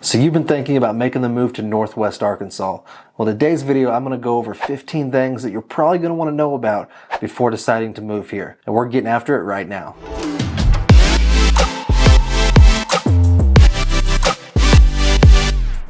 So you've been thinking about making the move to Northwest Arkansas. Well, today's video, I'm going to go over 15 things that you're probably going to want to know about before deciding to move here. And we're getting after it right now.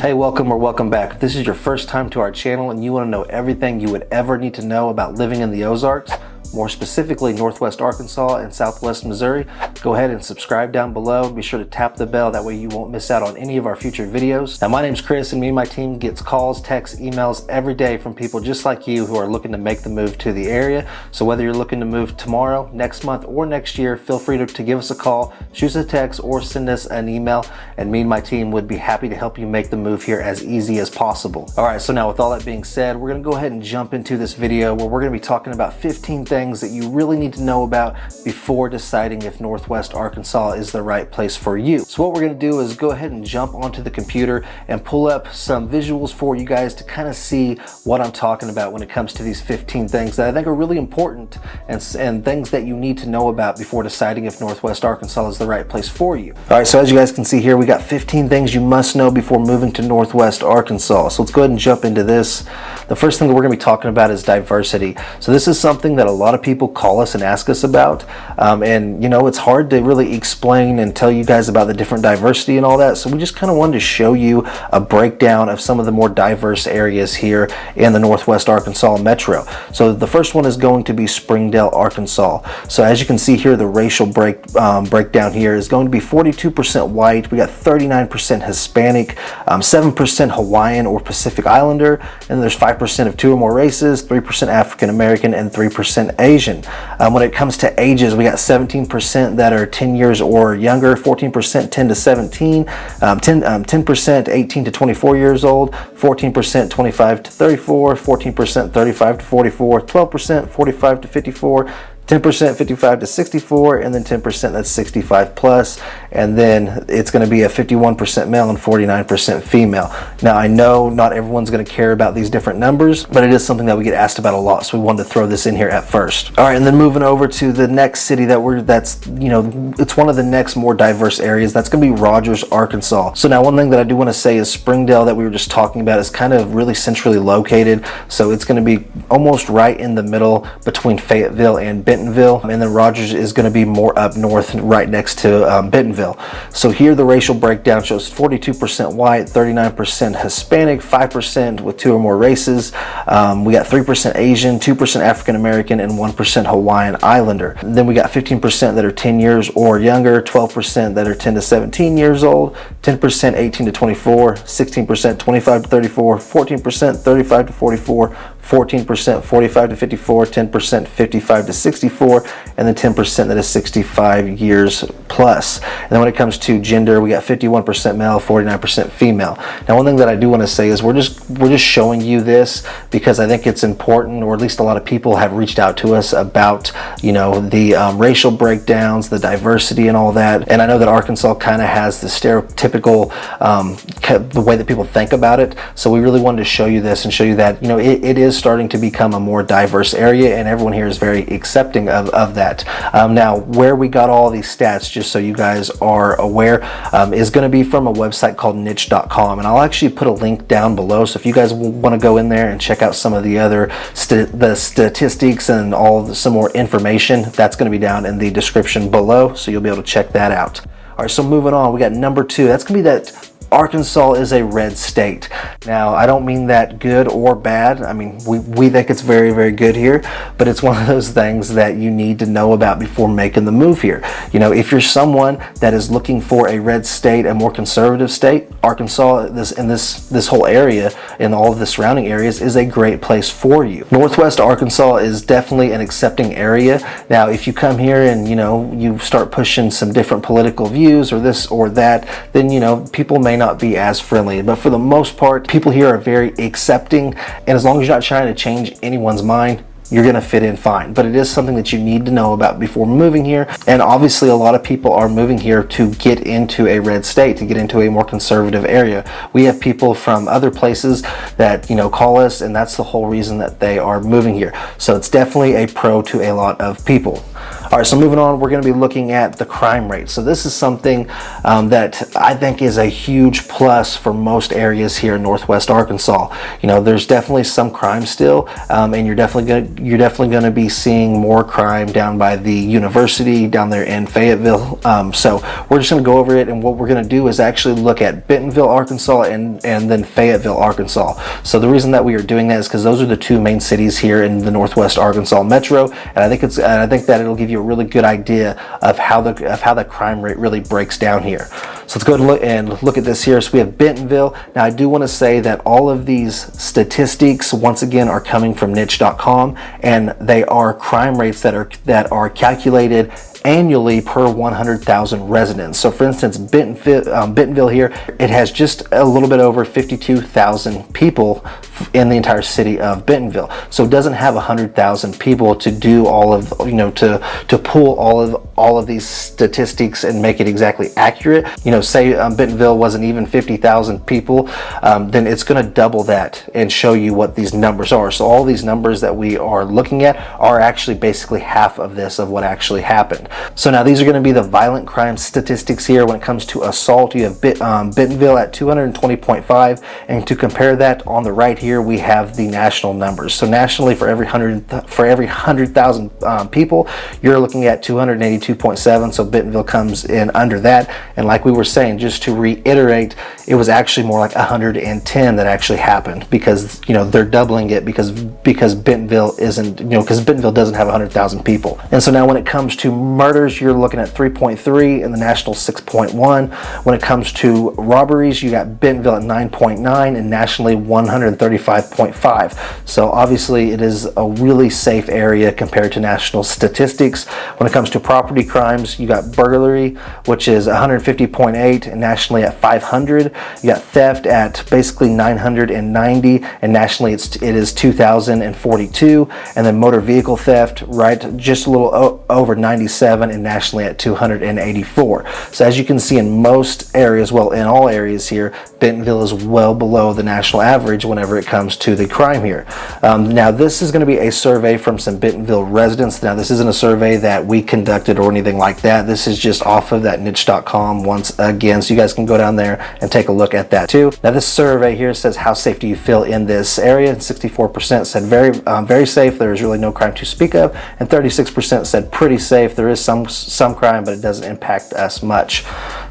Hey, welcome or welcome back. If this is your first time to our channel and you want to know everything you would ever need to know about living in the Ozarks, more specifically Northwest Arkansas and Southwest Missouri, go ahead and subscribe down below. Be sure to tap the bell, that way you won't miss out on any of our future videos. Now, my name's Chris, and me and my team gets calls, texts, emails every day from people just like you who are looking to make the move to the area. So whether you're looking to move tomorrow, next month, or next year, feel free to give us a call, shoot us a text, or send us an email, and me and my team would be happy to help you make the move here as easy as possible. All right, so now with all that being said, we're gonna go ahead and jump into this video where we're gonna be talking about 15 things that you really need to know about before deciding if Northwest Arkansas is the right place for you. So what we're going to do is go ahead and jump onto the computer and pull up some visuals for you guys to kind of see what I'm talking about when it comes to these 15 things that I think are really important and things that you need to know about before deciding if Northwest Arkansas is the right place for you. All right, so as you guys can see here, we got 15 things you must know before moving to Northwest Arkansas. So let's go ahead and jump into this. The first thing that we're going to be talking about is diversity. So this is something that a lot of people call us and ask us about, and you know, it's hard to really explain and tell you guys about the different diversity and all that, so we just kind of wanted to show you a breakdown of some of the more diverse areas here in the Northwest Arkansas metro. So the first one is going to be Springdale, Arkansas. So as you can see here, the racial breakdown here is going to be 42% white, we got 39% Hispanic, 7% Hawaiian or Pacific Islander, and there's 5% of two or more races, 3% African American, and 3% Asian. When it comes to ages, we got 17% that are 10 years or younger, 14% 10 to 17, 10% 18 to 24 years old, 14% 25 to 34, 14% 35 to 44, 12% 45 to 54, 10% 55 to 64, and then 10% that's 65 plus, and then it's going to be a 51% male and 49% female. Now I know not everyone's going to care about these different numbers, but it is something that we get asked about a lot, so we wanted to throw this in here at first. All right, and then moving over to the next city that's you know, it's one of the next more diverse areas. That's going to be Rogers, Arkansas. So now one thing that I do want to say is Springdale, that we were just talking about, is kind of really centrally located, so it's going to be almost right in the middle between Fayetteville and Bentonville, and then Rogers is going to be more up north, right next to Bentonville. So here the racial breakdown shows 42% white, 39% Hispanic, 5% with two or more races. We got 3% Asian, 2% African American, and 1% Hawaiian Islander. And then we got 15% that are 10 years or younger, 12% that are 10 to 17 years old, 10% 18 to 24, 16% 25 to 34, 14% 35 to 44, 14% 45 to 54, 10% 55 to 64, and then 10% that is 65 years plus. And then when it comes to gender, we got 51% male, 49% female. Now one thing that I do want to say is we're just showing you this because I think it's important, or at least a lot of people have reached out to us about, you know, the racial breakdowns, the diversity and all that. And I know that Arkansas kind of has the stereotypical the way that people think about it, so we really wanted to show you this and show you that, you know, it is starting to become a more diverse area, and everyone here is very accepting of that. Now, where we got all these stats, just so you guys are aware, is going to be from a website called niche.com, and I'll actually put a link down below, so if you guys want to go in there and check out some of the other the statistics and some more information, that's going to be down in the description below, so you'll be able to check that out. All right, so moving on, we got number 2. That's going to be that Arkansas is a red state. Now, I don't mean that good or bad. I mean, we think it's very, very good here, but it's one of those things that you need to know about before making the move here. You know, if you're someone that is looking for a red state, a more conservative state, Arkansas, this whole area and all of the surrounding areas is a great place for you. Northwest Arkansas is definitely an accepting area. Now, if you come here and, you know, you start pushing some different political views or this or that, then, you know, people may not be as friendly, but for the most part, people here are very accepting, and as long as you're not trying to change anyone's mind, you're going to fit in fine. But it is something that you need to know about before moving here, and obviously a lot of people are moving here to get into a red state, to get into a more conservative area. We have people from other places that, you know, call us, and that's the whole reason that they are moving here. So it's definitely a pro to a lot of people. All right, so moving on, we're going to be looking at the crime rate. So this is something that I think is a huge plus for most areas here in Northwest Arkansas. You know, there's definitely some crime still, and you're definitely going to be seeing more crime down by the university down there in Fayetteville. So we're just going to go over it, and what we're going to do is actually look at Bentonville, Arkansas, and then Fayetteville, Arkansas. So the reason that we are doing that is because those are the two main cities here in the Northwest Arkansas metro, and I think that it'll give you a really good idea of how the crime rate really breaks down here. So let's go and look at this here. So we have Bentonville. Now I do want to say that all of these statistics once again are coming from niche.com, and they are crime rates that are calculated annually per 100,000 residents. So for instance, Bentonville here, it has just a little bit over 52,000 people in the entire city of Bentonville. So it doesn't have 100,000 people to do all of, you know, to pull all of these statistics and make it exactly accurate. You know, say Bentonville wasn't even 50,000 people, then it's going to double that and show you what these numbers are. So all these numbers that we are looking at are actually basically half of this of what actually happened. So now these are going to be the violent crime statistics here. When it comes to assault, you have Bentonville at 220.5, and to compare that on the right here, we have the national numbers. So nationally, for every 100,000 people, you're looking at 282.7. So Bentonville comes in under that. And like we were saying, just to reiterate, it was actually more like 110 that actually happened, because, you know, they're doubling it because Bentonville isn't, you know, because Bentonville doesn't have 100,000 people. And so now when it comes to murders, you're looking at 3.3 and the national 6.1. When it comes to robberies, you got Bentonville at 9.9 and nationally 135.5. So obviously it is a really safe area compared to national statistics. When it comes to property crimes, you got burglary, which is 150.8 and nationally at 500. You got theft at basically 990 and nationally it is 2,042. And then motor vehicle theft, right, just a little over 97 and nationally at 284. So as you can see, in most areas, well, in all areas here, Bentonville is well below the national average whenever it comes to the crime here. Now this is going to be a survey from some Bentonville residents. Now this isn't a survey that we conducted or anything like that. This is just off of that niche.com once again, so you guys can go down there and take a look at that too. Now this survey here says, how safe do you feel in this area? And 64% said very safe, there is really no crime to speak of, and 36% said pretty safe, there is some crime, but it doesn't impact us much.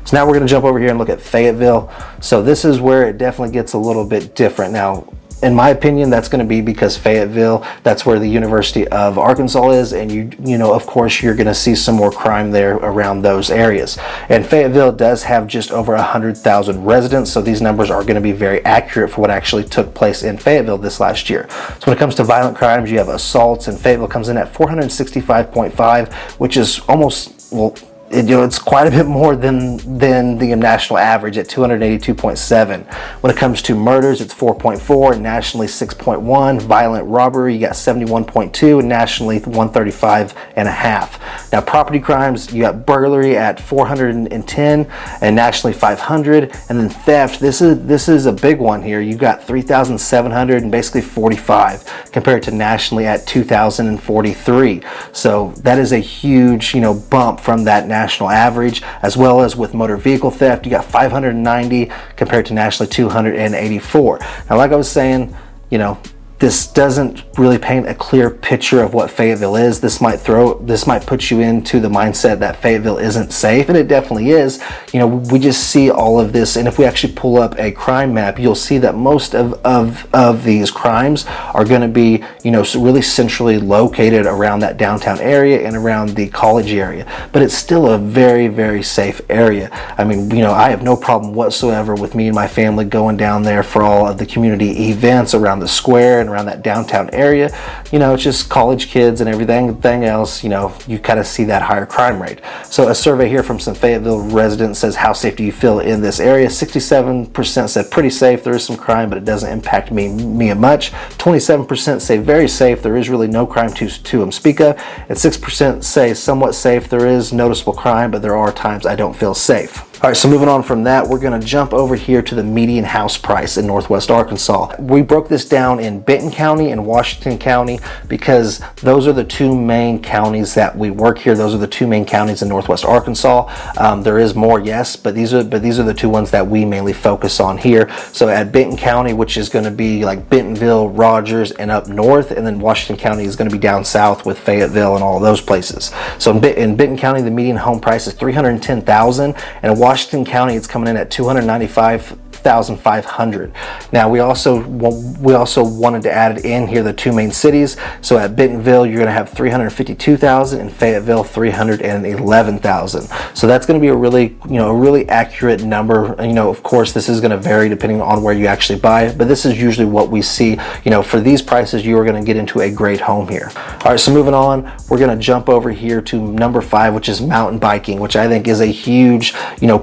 So now we're going to jump over here and look at Fayetteville. So this is where it definitely gets a little bit different. Now, in my opinion, that's going to be because Fayetteville, that's where the University of Arkansas is, and you know, of course, you're going to see some more crime there around those areas. And Fayetteville does have just over 100,000 residents, so these numbers are going to be very accurate for what actually took place in Fayetteville this last year. So when it comes to violent crimes, you have assaults, and Fayetteville comes in at 465.5, which is almost, well, it's quite a bit more than the national average at 282.7. When it comes to murders, it's 4.4, nationally 6.1. Violent robbery, you got 71.2, and nationally 135.5. Now property crimes, you got burglary at 410 and nationally 500, and then theft. This is a big one here. You got 3,700 and basically 45 compared to nationally at 2,043. So that is a huge, you know, bump from that national average. As well as with motor vehicle theft, you got 590 compared to nationally 284. Now, like I was saying, you know, this doesn't really paint a clear picture of what Fayetteville is. This might put you into the mindset that Fayetteville isn't safe, and it definitely is. You know, we just see all of this, and if we actually pull up a crime map, you'll see that most of these crimes are going to be, you know, really centrally located around that downtown area and around the college area. But it's still a very, very safe area. I mean, you know, I have no problem whatsoever with me and my family going down there for all of the community events around the square and around that downtown area. You know, it's just college kids and everything else, you know, you kind of see that higher crime rate. So a survey here from some Fayetteville residents says, how safe do you feel in this area? 67% said pretty safe, there is some crime, but it doesn't impact me much. 27% say very safe, there is really no crime to speak of, and 6% say somewhat safe, there is noticeable crime, but there are times I don't feel safe. All right, so moving on from that, we're going to jump over here to the median house price in Northwest Arkansas. We broke this down in Benton County and Washington County because those are the two main counties that we work here. Those are the two main counties in Northwest Arkansas. There is more, yes, but these are the two ones that we mainly focus on here. So at Benton County, which is going to be like Bentonville, Rogers, and up north, and then Washington County is going to be down south with Fayetteville and all of those places. So in Benton County, the median home price is $310,000, and in Washington County, it's coming in at $295,500. Now we also wanted to add in here the two main cities. So at Bentonville, you're going to have $352,000, and Fayetteville $311,000. So that's going to be a really accurate number. Of course, this is going to vary depending on where you actually buy it, but this is usually what we see. For these prices, you are going to get into a great home here. All right, so moving on, we're going to jump over here to number 5, which is mountain biking, which I think is a huge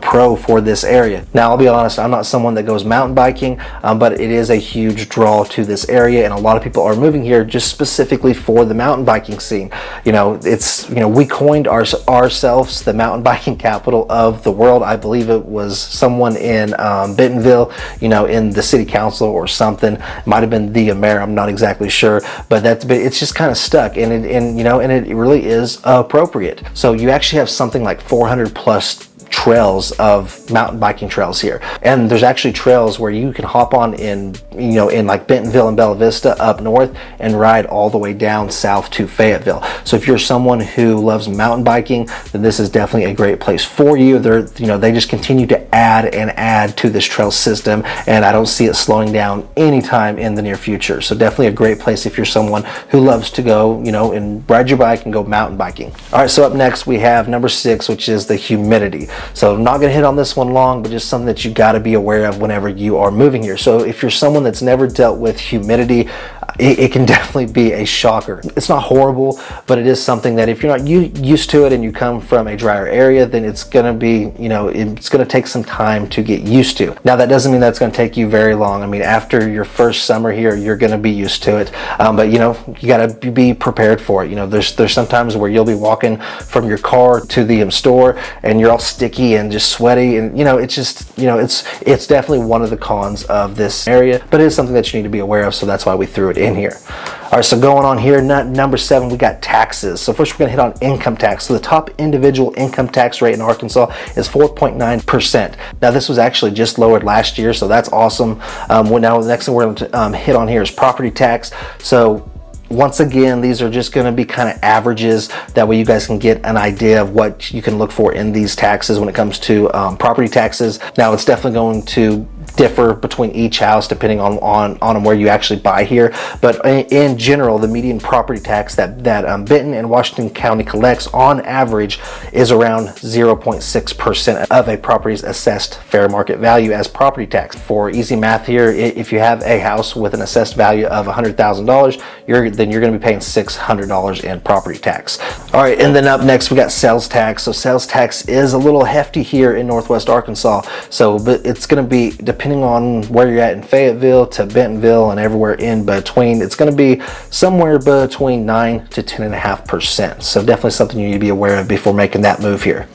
pro for this area. Now I'll be honest, I'm not someone that goes mountain biking, but it is a huge draw to this area, and a lot of people are moving here just specifically for the mountain biking scene. We coined ourselves the mountain biking capital of the world. I believe it was someone in Bentonville, in the city council or something. It might have been the mayor, I'm not exactly sure, but it's just kind of stuck, and it really is appropriate. So you actually have something like 400 plus trails of mountain biking trails here, and there's actually trails where you can hop on in like Bentonville and Bella Vista up north and ride all the way down south to Fayetteville. So if you're someone who loves mountain biking, then this is definitely a great place for you. They just continue to add and add to this trail system, and I don't see it slowing down anytime in the near future. So definitely a great place if you're someone who loves to go and ride your bike and go mountain biking. All right, so up next we have number 6, which is the humidity. So I'm not going to hit on this one long, but just something that you got to be aware of whenever you are moving here. So if you're someone that's never dealt with humidity, it can definitely be a shocker. It's not horrible, but it is something that if you're not used to it and you come from a drier area, then it's going to be, it's going to take some time to get used to. Now that doesn't mean that's going to take you very long. I mean, after your first summer here, you're going to be used to it. But you got to be prepared for it. There's sometimes where you'll be walking from your car to the store and you're all sticky and just sweaty, and it's definitely one of the cons of this area, but it is something that you need to be aware of, so that's why we threw it in here. All right, so going on here, number 7, we got taxes. So first we're going to hit on income tax. So the top individual income tax rate in Arkansas is 4.9%. Now this was actually just lowered last year, so that's awesome. Now the next thing we're going to hit on here is property tax. So once again, these are just going to be kind of averages. That way you guys can get an idea of what you can look for in these taxes when it comes to property taxes. Now it's definitely going to differ between each house depending on where you actually buy here, but in general, the median property tax that Benton and Washington County collects on average is around 0.6% of a property's assessed fair market value as property tax. For easy math here, if you have a house with an assessed value of $100,000, then you're going to be paying $600 in property tax. All right, and then up next we got sales tax. So sales tax is a little hefty here in Northwest Arkansas. So, but it's going to be depending on where you're at in Fayetteville to Bentonville and everywhere in between, it's going to be somewhere between 9 to 10.5%. So definitely something you need to be aware of before making that move here.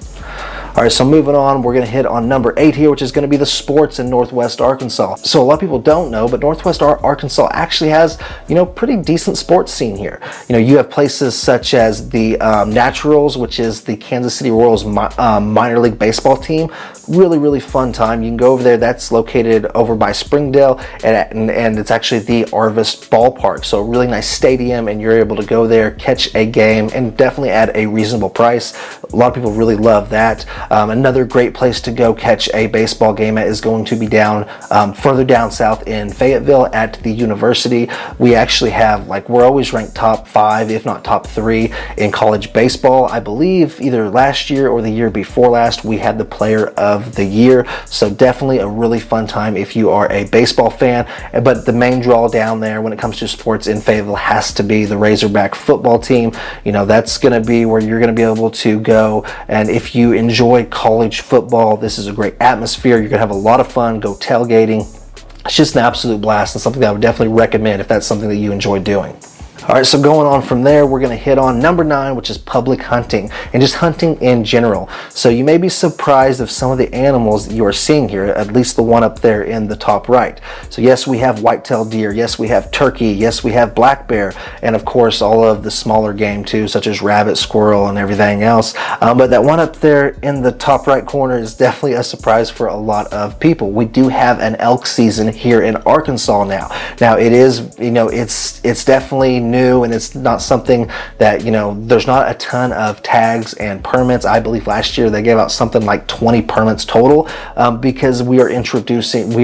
All right, so moving on, we're going to hit on number 8 here, which is going to be the sports in Northwest Arkansas. So a lot of people don't know, but Northwest Arkansas actually has, pretty decent sports scene here. You have places such as the Naturals, which is the Kansas City Royals minor league baseball team. Really, really fun time. You can go over there. That's located over by Springdale, and it's actually the Arvest Ballpark. So a really nice stadium, and you're able to go there, catch a game, and definitely at a reasonable price. A lot of people really love that. Another great place to go catch a baseball game at is going to be further down south in Fayetteville at the University. We actually have, we're always ranked top 5, if not top 3 in college baseball. I believe either last year or the year before last, we had the player of the year. So definitely a really fun time if you are a baseball fan. But the main draw down there when it comes to sports in Fayetteville has to be the Razorback football team. That's going to be where you're going to be able to go, and if you enjoy college football, this is a great atmosphere. You're gonna have a lot of fun. Go tailgating. It's just an absolute blast, and something that I would definitely recommend if that's something that you enjoy doing. All right, so going on from there, we're going to hit on number 9, which is public hunting and just hunting in general. So you may be surprised of some of the animals that you are seeing here, at least the one up there in the top right. So yes, we have white-tailed deer, yes, we have turkey, yes, we have black bear, and of course all of the smaller game too, such as rabbit, squirrel, and everything else. But that one up there in the top right corner is definitely a surprise for a lot of people. We do have an elk season here in Arkansas now. Now it is, it's definitely new, and it's not something that, there's not a ton of tags and permits. I believe last year they gave out something like 20 permits total, because we are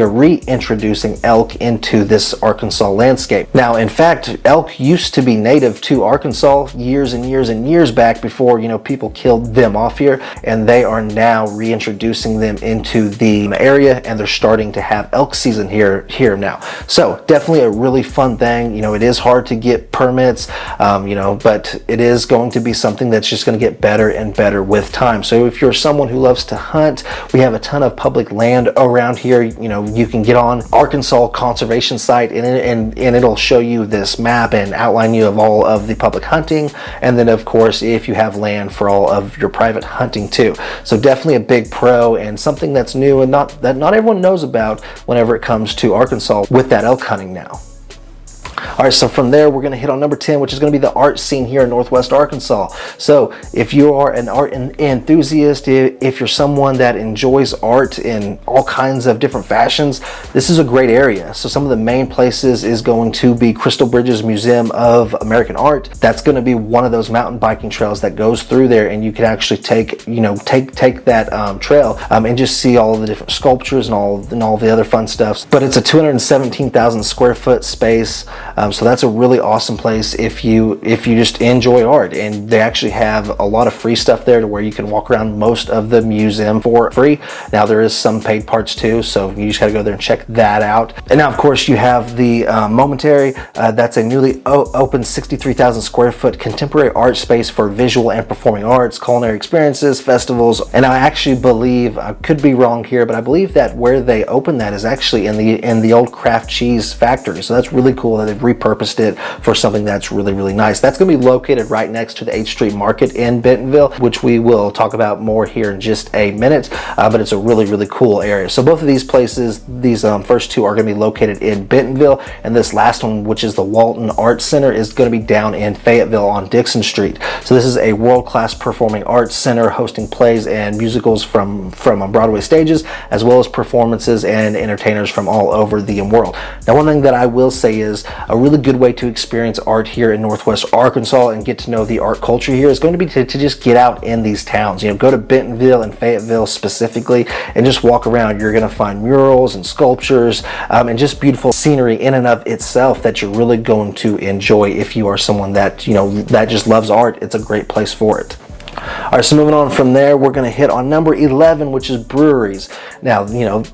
reintroducing elk into this Arkansas landscape. Now, in fact, elk used to be native to Arkansas years and years and years back before, people killed them off here, and they are now reintroducing them into the area, and they're starting to have elk season here now. So definitely a really fun thing. It is hard to get permits, but it is going to be something that's just going to get better and better with time. So if you're someone who loves to hunt, we have a ton of public land around here. You can get on Arkansas Conservation Site, and it'll show you this map and outline you of all of the public hunting, and then of course if you have land for all of your private hunting too. So definitely a big pro, and something that's new and not everyone knows about whenever it comes to Arkansas with that elk hunting now. All right, so from there, we're going to hit on number 10, which is going to be the art scene here in Northwest Arkansas. So if you are an art enthusiast, if you're someone that enjoys art in all kinds of different fashions, this is a great area. So some of the main places is going to be Crystal Bridges Museum of American Art. That's going to be one of those mountain biking trails that goes through there, and you can actually take that trail and just see all of the different sculptures and all the other fun stuff. But it's a 217,000 square foot space. So that's a really awesome place if you just enjoy art, and they actually have a lot of free stuff there to where you can walk around most of the museum for free. Now there is some paid parts too, so you just got to go there and check that out. And now of course you have the Momentary. That's a newly opened 63,000 square foot contemporary art space for visual and performing arts, culinary experiences, festivals. And I actually believe, I could be wrong here, but I believe that where they opened that is actually in the old Kraft cheese factory. So that's really cool that they've repurposed it for something that's really, really nice. That's going to be located right next to the 8th Street Market in Bentonville, which we will talk about more here in just a minute, but it's a really, really cool area. So both of these places, these first two are going to be located in Bentonville, and this last one, which is the Walton Arts Center, is going to be down in Fayetteville on Dixon Street. So this is a world-class performing arts center hosting plays and musicals from Broadway stages, as well as performances and entertainers from all over the world. Now, one thing that I will say is a really good way to experience art here in Northwest Arkansas and get to know the art culture here is going to be to just get out in these towns. Go to Bentonville and Fayetteville specifically and just walk around. You're going to find murals and sculptures and just beautiful scenery in and of itself that you're really going to enjoy if you are someone that that just loves art. It's a great place for it. All right, so moving on from there, we're going to hit on number 11, which is breweries. Now,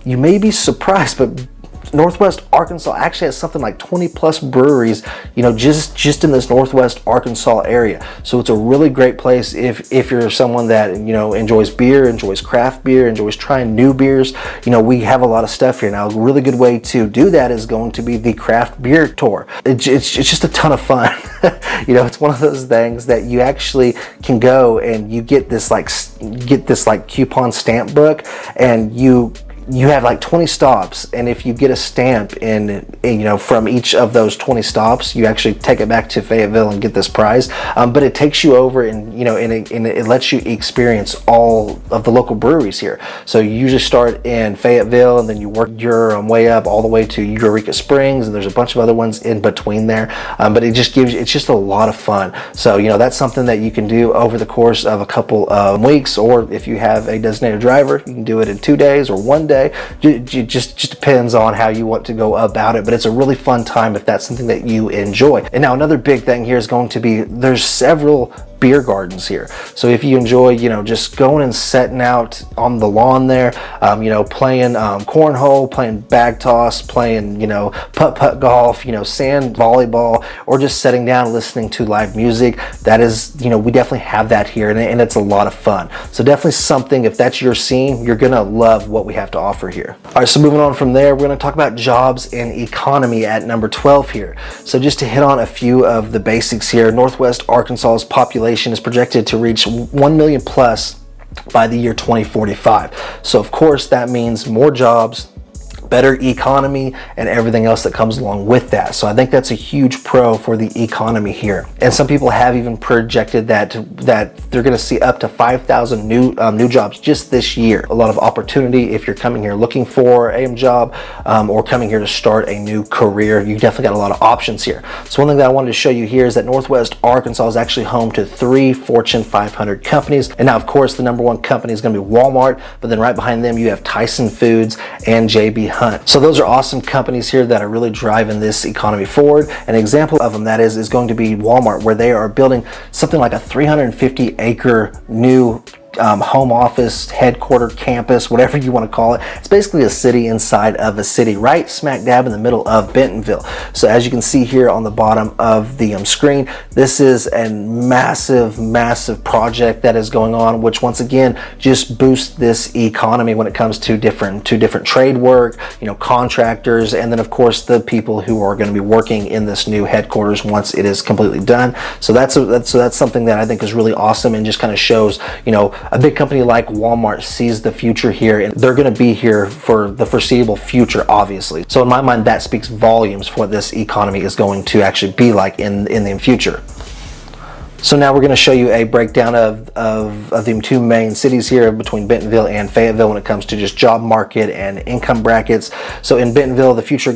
you may be surprised, but Northwest Arkansas actually has something like 20 plus breweries, just in this Northwest Arkansas area. So it's a really great place if you're someone that, enjoys beer, enjoys craft beer, enjoys trying new beers. We have a lot of stuff here. Now, a really good way to do that is going to be the craft beer tour. It's just a ton of fun. It's one of those things that you actually can go and you get this coupon stamp book, and you have like 20 stops, and if you get a stamp in from each of those 20 stops, you actually take it back to Fayetteville and get this prize. But it takes you over and it lets you experience all of the local breweries here. So you usually start in Fayetteville, and then you work your way up all the way to Eureka Springs, and there's a bunch of other ones in between there. But it's just a lot of fun. So that's something that you can do over the course of a couple of weeks, or if you have a designated driver, you can do it in 2 days or 1 day. It just depends on how you want to go about it, but it's a really fun time if that's something that you enjoy. And now another big thing here is going to be, there's several beer gardens here. So if you enjoy, you know, just going and setting out on the lawn there, you know, playing cornhole, playing bag toss, playing, you know, putt-putt golf, you know, sand volleyball, or just sitting down listening to live music, that is, you know, we definitely have that here, and it's a lot of fun. So definitely something, if that's your scene, you're gonna love what we have to offer here. All right, so moving on from there, we're gonna talk about jobs and economy at number 12 here. So just to hit on a few of the basics here, Northwest Arkansas's population is projected to reach 1 million plus by the year 2045. So of course that means more jobs, better economy, and everything else that comes along with that. So I think that's a huge pro for the economy here. And some people have even projected that they're going to see up to 5,000 new jobs just this year. A lot of opportunity if you're coming here looking for a job or coming here to start a new career. You definitely got a lot of options here. So one thing that I wanted to show you here is that Northwest Arkansas is actually home to 3 Fortune 500 companies. And now, of course, the number one company is going to be Walmart, but then right behind them you have Tyson Foods and JB Hunt. So those are awesome companies here that are really driving this economy forward. An example of them that is going to be Walmart, where they are building something like a 350-acre new home office, headquarter, campus, whatever you want to call it. It's basically a city inside of a city, right smack dab in the middle of Bentonville. So as you can see here on the bottom of the screen, this is a massive project that is going on, which once again just boosts this economy when it comes to different trade work, you know, contractors, and then of course the people who are going to be working in this new headquarters once it is completely done. So that's something that I think is really awesome, and just kind of shows, you know, a big company like Walmart sees the future here, and they're going to be here for the foreseeable future, obviously. So in my mind, that speaks volumes for what this economy is going to actually be like in the future. So now we're going to show you a breakdown of the two main cities here between Bentonville and Fayetteville when it comes to just job market and income brackets. So in Bentonville, the future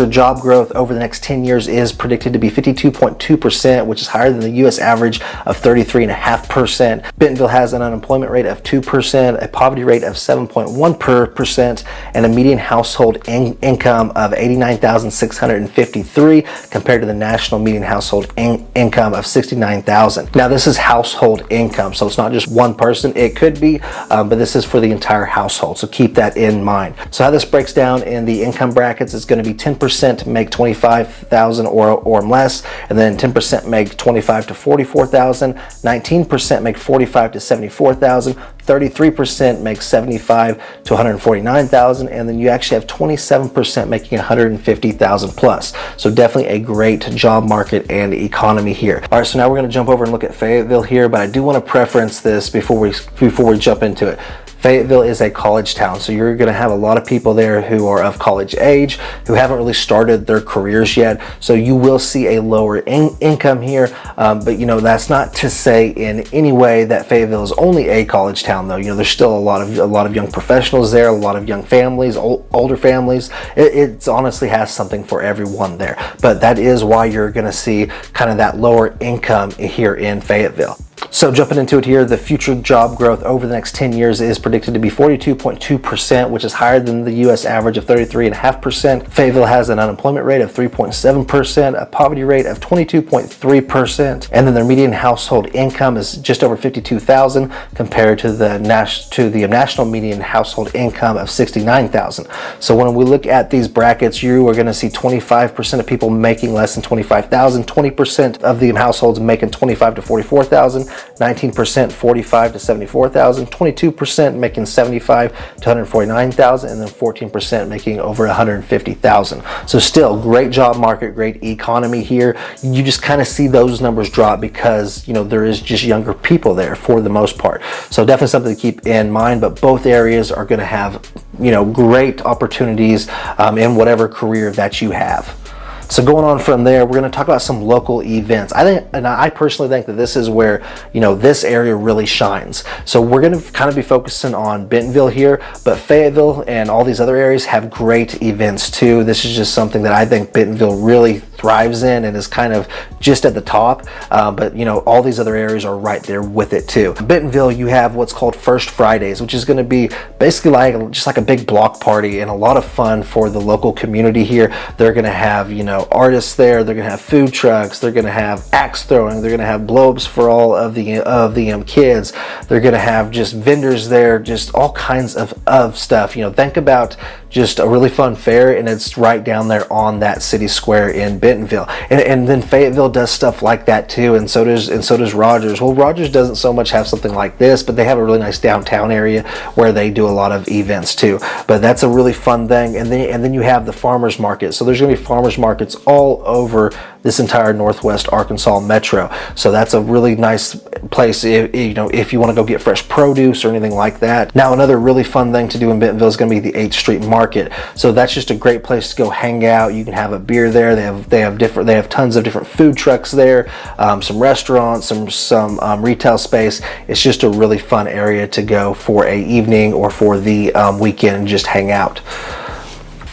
job growth over the next 10 years is predicted to be 52.2%, which is higher than the U.S. average of 33.5%. Bentonville has an unemployment rate of 2%, a poverty rate of 7.1%, and a median household income of $89,653 compared to the national median household income of $69,000. Now this is household income, so it's not just one person. It could be, but this is for the entire household, so keep that in mind. So how this breaks down in the income brackets is going to be 10% make $25,000 or less, and then 10% make $25,000 to $44,000, 19% make $45,000 to $74,000, 33% makes $75,000 to $149,000, and then you actually have 27% making $150,000 plus. So definitely a great job market and economy here. All right, so now we're going to jump over and look at Fayetteville here, but I do want to preference this before we jump into it. Fayetteville is a college town, so you're going to have a lot of people there who are of college age, who haven't really started their careers yet. So you will see a lower income here, but you know, that's not to say in any way that Fayetteville is only a college town, though. You know, there's still a lot of young professionals there, a lot of young families, older families. It honestly has something for everyone there, but that is why you're going to see kind of that lower income here in Fayetteville. So jumping into it here, the future job growth over the next 10 years is predicted to be 42.2%, which is higher than the U.S. average of 33.5%. Fayetteville has an unemployment rate of 3.7%, a poverty rate of 22.3%, and then their median household income is just over $52,000 compared to the national median household income of $69,000. So when we look at these brackets, you are going to see 25% of people making less than $25,000, 20% of the households making $25,000 to $44,000, 19% $45,000 to $74,000, 22% making $75,000 to $149,000, and then 14% making over $150,000. So still great job market, great economy here. You just kind of see those numbers drop because, you know, there is just younger people there for the most part. So definitely something to keep in mind, but both areas are going to have, you know, great opportunities in whatever career that you have. So going on from there, we're going to talk about some local events. I personally think that this is where, you know, this area really shines. So we're going to kind of be focusing on Bentonville here, but Fayetteville and all these other areas have great events too. This is just something that I think Bentonville really thrives in and is kind of just at the top, but you know, all these other areas are right there with it too. In Bentonville, you have what's called First Fridays, which is going to be basically just like a big block party and a lot of fun for the local community here. They're going to have, you know, artists there, they're going to have food trucks, they're going to have axe throwing, they're going to have blow-ups for all of the kids, they're going to have just vendors there, just all kinds of stuff. You know, think about just a really fun fair, and it's right down there on that city square in Bentonville. And then Fayetteville does stuff like that too, and so does Rogers. Well, Rogers doesn't so much have something like this, but they have a really nice downtown area where they do a lot of events too. But that's a really fun thing. And then you have the farmers market. So there's going to be farmers markets all over this entire Northwest Arkansas metro. So that's a really nice place if you want to go get fresh produce or anything like that. Now, another really fun thing to do in Bentonville is going to be the 8th Street Market. So that's just a great place to go hang out. You can have a beer there. They have tons of different food trucks there, some restaurants, some retail space. It's just a really fun area to go for a evening or for the weekend and just hang out.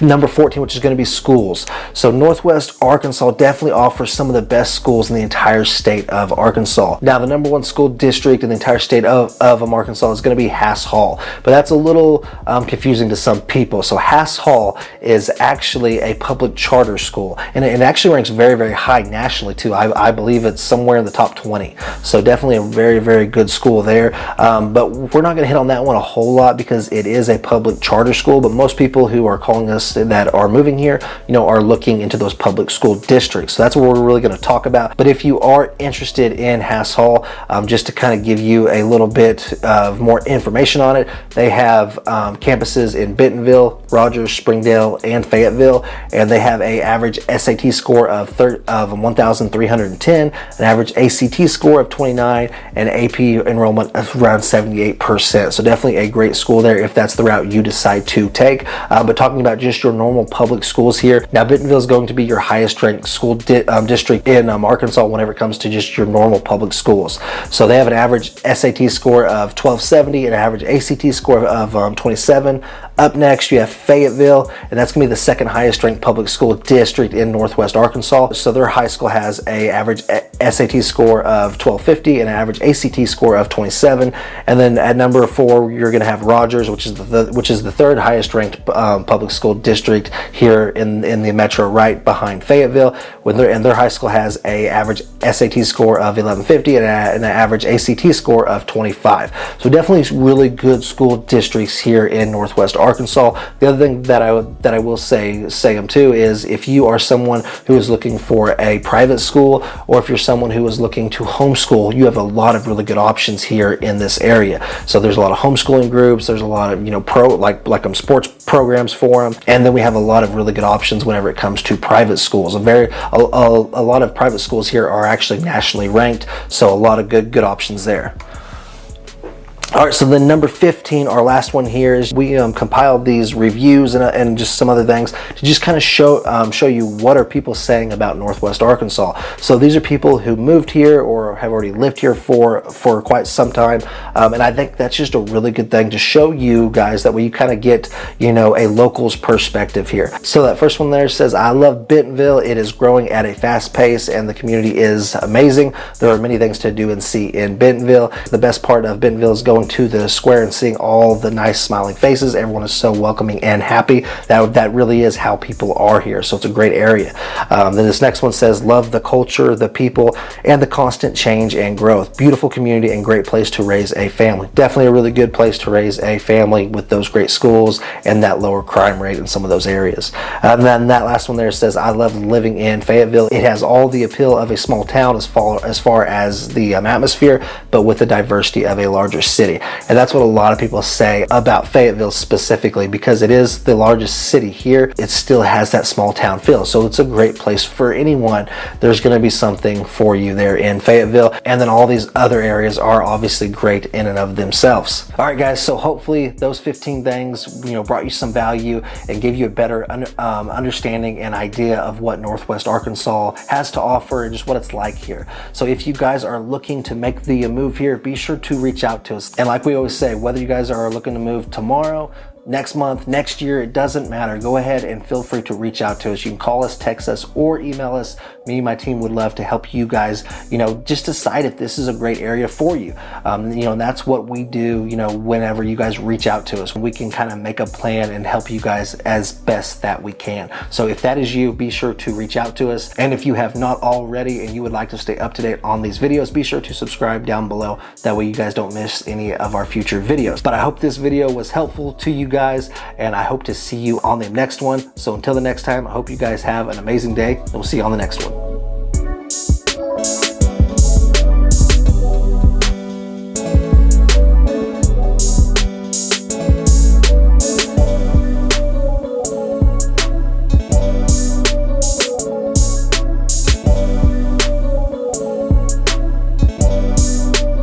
Number 14, which is going to be schools. So Northwest Arkansas definitely offers some of the best schools in the entire state of Arkansas. Now, the number one school district in the entire state of Arkansas is going to be Hass Hall, but that's a little confusing to some people. So Hass Hall is actually a public charter school, and it actually ranks very, very high nationally too. I believe it's somewhere in the top 20. So definitely a very, very good school there. But we're not going to hit on that one a whole lot because it is a public charter school, but most people who are calling us that are moving here, you know, are looking into those public school districts. So that's what we're really going to talk about. But if you are interested in Hass Hall, just to kind of give you a little bit of more information on it, they have campuses in Bentonville, Rogers, Springdale, and Fayetteville, and they have an average SAT score of 1,310, an average ACT score of 29, and AP enrollment of around 78%. So definitely a great school there if that's the route you decide to take. But talking about just your normal public schools here, now Bentonville is going to be your highest ranked school district in Arkansas whenever it comes to just your normal public schools. So they have an average SAT score of 1270 and an average ACT score of 27. Up next, you have Fayetteville, and that's going to be the second highest ranked public school district in Northwest Arkansas. So their high school has an average SAT score of 1250 and an average ACT score of 27. And then at number 4, you're going to have Rogers, which is the third highest ranked public school district here in the metro, right behind Fayetteville. And their high school has an average SAT score of 1150 and an average ACT score of 25. So definitely really good school districts here in Northwest Arkansas. The other thing that I will say them too is if you are someone who is looking for a private school, or if you're someone who is looking to homeschool, you have a lot of really good options here in this area. So there's a lot of homeschooling groups. There's a lot of sports programs for them, and then we have a lot of really good options whenever it comes to private schools. A lot of private schools here are actually nationally ranked, so a lot of good options there. All right, so then number 15, our last one here, is we compiled these reviews and just some other things to just kind of show you what are people saying about Northwest Arkansas. So these are people who moved here or have already lived here for quite some time, and I think that's just a really good thing to show you guys, that way you kind of get, you know, a local's perspective here. So that first one there says, I love Bentonville. It is growing at a fast pace and the community is amazing. There are many things to do and see in Bentonville. The best part of Bentonville is going to the square and seeing all the nice smiling faces. Everyone is so welcoming and happy. That really is how people are here, so it's a great area. Then this next one says, love the culture, the people, and the constant change and growth. Beautiful community and great place to raise a family. Definitely a really good place to raise a family with those great schools and that lower crime rate in some of those areas. And then that last one there says, I love living in Fayetteville. It has all the appeal of a small town as far as the atmosphere, but with the diversity of a larger city. And that's what a lot of people say about Fayetteville specifically, because it is the largest city here. It still has that small town feel, so it's a great place for anyone. There's going to be something for you there in Fayetteville, and then all these other areas are obviously great in and of themselves. All right, guys, so hopefully those 15 things, you know, brought you some value and gave you a better understanding and idea of what Northwest Arkansas has to offer and just what it's like here. So if you guys are looking to make the move here, be sure to reach out to us. And like we always say, whether you guys are looking to move tomorrow, next month, next year, it doesn't matter. Go ahead and feel free to reach out to us. You can call us, text us, or email us. Me and my team would love to help you guys, just decide if this is a great area for you. And that's what we do, whenever you guys reach out to us. We can kind of make a plan and help you guys as best that we can. So if that is you, be sure to reach out to us. And if you have not already and you would like to stay up to date on these videos, be sure to subscribe down below. That way you guys don't miss any of our future videos. But I hope this video was helpful to you guys, and I hope to see you on the next one. So until the next time, I hope you guys have an amazing day, and we'll see you on the next one.